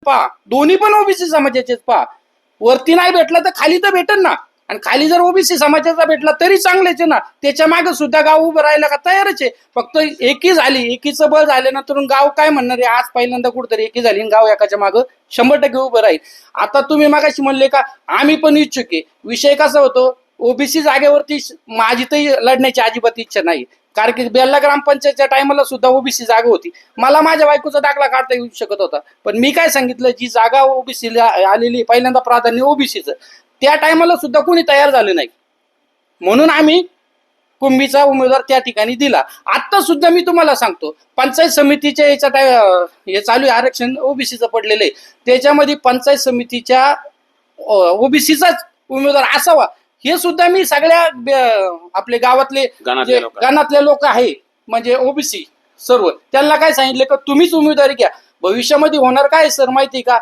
पहा, दोन्ही पण ओबीसी समाजाचेच पहा. वरती नाही भेटला तर खाली तर भेटेल ना, आणि खाली जर ओबीसी समाजाचा भेटला तरी चांगलेच आहे ना. त्याच्या मागे सुद्धा गाव उभं राहायला का तयारच आहे. फक्त एकी झाली, एकीचं बळ झाल्यानंतर गाव काय म्हणणार आहे, आज पहिल्यांदा कुठतरी एकी झाली गाव एकाच्या मागं 100% उभं राहील. आता तुम्ही मागाशी म्हणले का आम्ही पण इच्छुक आहे. विषय कसा होतो, ओबीसी जागेवरती माझी तर लढण्याची अजिबात इच्छा नाही. कारण की बेल्ला ग्रामपंचायतच्या टायमाला सुद्धा ओबीसी जागा होती. मला माझ्या बायकोचा दाखला काढता येऊ शकत होता, पण मी काय सांगितलं, जी जागा ओबीसीला आलेली पहिल्यांदा प्राधान्य ओबीसीचं, त्या टायमाला सुद्धा कोणी तयार झाले नाही, म्हणून आम्ही कुंभीचा उमेदवार त्या ठिकाणी दिला. आता सुद्धा मी तुम्हाला सांगतो, पंचायत समितीच्या याच्या हे चालू आहे, आरक्षण ओबीसीचं पडलेलं आहे. त्याच्यामध्ये पंचायत समितीच्या ओबीसीचाच उमेदवार असावा, हे सुद्धा मी सगळ्या आपले गावातले गणातले लोक आहे, म्हणजे ओबीसी सर्व, त्यांना काय सांगितलं का तुम्हीच उमेदवारी घ्या. भविष्यामध्ये होणार काय सर माहिती का,